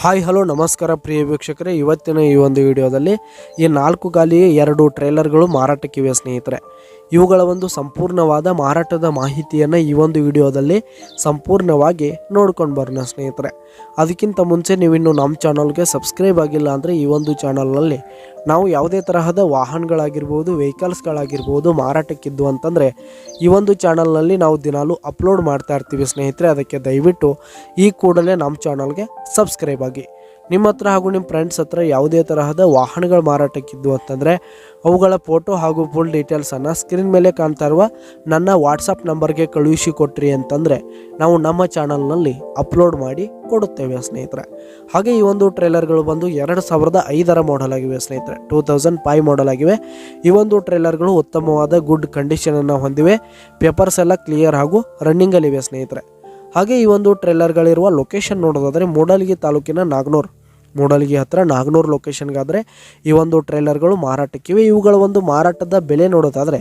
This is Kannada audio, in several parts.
ಹಾಯ್ ಹಲೋ ನಮಸ್ಕಾರ ಪ್ರಿಯ ವೀಕ್ಷಕರೇ, ಇವತ್ತಿನ ಈ ಒಂದು ವಿಡಿಯೋದಲ್ಲಿ ಈ 4 ಗಾಲಿ 2 ಟ್ರೇಲರ್ಗಳು ಮಾರಾಟಕ್ಕಿವೆ ಸ್ನೇಹಿತರೆ. ಇವುಗಳ ಒಂದು ಸಂಪೂರ್ಣವಾದ ಮಾರಾಟದ ಮಾಹಿತಿಯನ್ನು ಈ ಒಂದು ವಿಡಿಯೋದಲ್ಲಿ ಸಂಪೂರ್ಣವಾಗಿ ನೋಡ್ಕೊಂಡು ಬರೋಣ ಸ್ನೇಹಿತರೆ. ಅದಕ್ಕಿಂತ ಮುಂಚೆ ನೀವಿನ್ನು ನಮ್ಮ ಚಾನಲ್ಗೆ ಸಬ್ಸ್ಕ್ರೈಬ್ ಆಗಿಲ್ಲ ಅಂದರೆ ಈ ಒಂದು ಚಾನಲ್ನಲ್ಲಿ ನಾವು ಯಾವುದೇ ತರಹದ ವಾಹನಗಳಾಗಿರ್ಬೋದು, ವೆಹಿಕಲ್ಸ್ಗಳಾಗಿರ್ಬೋದು ಮಾರಾಟಕ್ಕಿದ್ದು ಅಂತಂದರೆ ಈ ಒಂದು ಚಾನಲ್ನಲ್ಲಿ ನಾವು ದಿನಾಲೂ ಅಪ್ಲೋಡ್ ಮಾಡ್ತಾ ಇರ್ತೀವಿ ಸ್ನೇಹಿತರೆ. ಅದಕ್ಕೆ ದಯವಿಟ್ಟು ಈ ಕೂಡಲೇ ನಮ್ಮ ಚಾನಲ್ಗೆ ಸಬ್ಸ್ಕ್ರೈಬ್ ಆಗಿ. ನಿಮ್ಮ ಹತ್ರ ಹಾಗೂ ನಿಮ್ಮ ಫ್ರೆಂಡ್ಸ್ ಹತ್ರ ಯಾವುದೇ ತರಹದ ವಾಹನಗಳು ಮಾರಾಟಕ್ಕಿದ್ದು ಅಂತಂದರೆ ಅವುಗಳ ಫೋಟೋ ಹಾಗೂ ಫುಲ್ ಡೀಟೇಲ್ಸನ್ನು ಸ್ಕ್ರೀನ್ ಮೇಲೆ ಕಾಣ್ತಾ ಇರುವ ನನ್ನ ವಾಟ್ಸಪ್ ನಂಬರ್ಗೆ ಕಳುಹಿಸಿ ಕೊಟ್ರಿ ಅಂತಂದರೆ ನಾವು ನಮ್ಮ ಚಾನಲ್ನಲ್ಲಿ ಅಪ್ಲೋಡ್ ಮಾಡಿ ಕೊಡುತ್ತೇವೆ ಸ್ನೇಹಿತರೆ. ಹಾಗೆ ಈ ಒಂದು ಟ್ರೇಲರ್ಗಳು ಬಂದು 2005 ಮಾಡೆಲ್ ಆಗಿವೆ ಸ್ನೇಹಿತರೆ. 2005 ಮಾಡೆಲ್ ಆಗಿವೆ. ಈ ಒಂದು ಟ್ರೇಲರ್ಗಳು ಉತ್ತಮವಾದ ಗುಡ್ ಕಂಡೀಷನನ್ನು ಹೊಂದಿವೆ. ಪೇಪರ್ಸ್ ಎಲ್ಲ ಕ್ಲಿಯರ್ ಹಾಗೂ ರನ್ನಿಂಗಲ್ಲಿವೆ ಸ್ನೇಹಿತರೆ. ಹಾಗೆ ಈ ಒಂದು ಟ್ರೇಲರ್ಗಳಿರುವ ಲೊಕೇಶನ್ ನೋಡೋದಾದರೆ ಮೂಡಲಗಿ ತಾಲೂಕಿನ ಮೂಡಲಗಿ ಹತ್ತಿರ ನಾಗನೂರು ಲೊಕೇಶನ್ಗಾದರೆ ಈ ಒಂದು ಟ್ರೇಲರ್ಗಳು ಮಾರಾಟಕ್ಕಿವೆ. ಇವುಗಳ ಒಂದು ಮಾರಾಟದ ಬೆಲೆ ನೋಡೋದಾದರೆ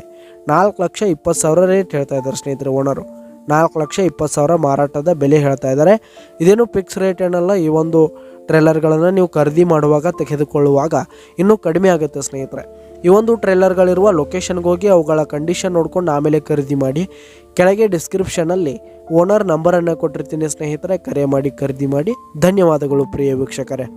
4,20,000 ರೇಟ್ ಹೇಳ್ತಾ ಇದ್ದಾರೆ ಸ್ನೇಹಿತರೆ. ಓನರು 4,20,000 ಮಾರಾಟದ ಬೆಲೆ ಹೇಳ್ತಾ ಇದ್ದಾರೆ. ಇದೇನು ಫಿಕ್ಸ್ ರೇಟ್ ಏನಲ್ಲ. ಈ ಒಂದು ಟ್ರೇಲರ್ಗಳನ್ನು ನೀವು ಖರೀದಿ ಮಾಡುವಾಗ ತೆಗೆದುಕೊಳ್ಳುವಾಗ ಇನ್ನೂ ಕಡಿಮೆ ಆಗುತ್ತೆ ಸ್ನೇಹಿತರೆ. ಈ ಒಂದು ಟ್ರೇಲರ್ಗಳಿರುವ ಲೊಕೇಶನ್ಗೆ ಹೋಗಿ ಅವುಗಳ ಕಂಡೀಷನ್ ನೋಡ್ಕೊಂಡು ಆಮೇಲೆ ಖರೀದಿ ಮಾಡಿ. ಕೆಳಗೆ ಡಿಸ್ಕ್ರಿಪ್ಷನಲ್ಲಿ ಓನರ್ ನಂಬರನ್ನು ಕೊಟ್ಟಿರ್ತೀನಿ ಸ್ನೇಹಿತರೆ, ಕರೆ ಮಾಡಿ ಖರೀದಿ ಮಾಡಿ. ಧನ್ಯವಾದಗಳು ಪ್ರಿಯ ವೀಕ್ಷಕರೇ.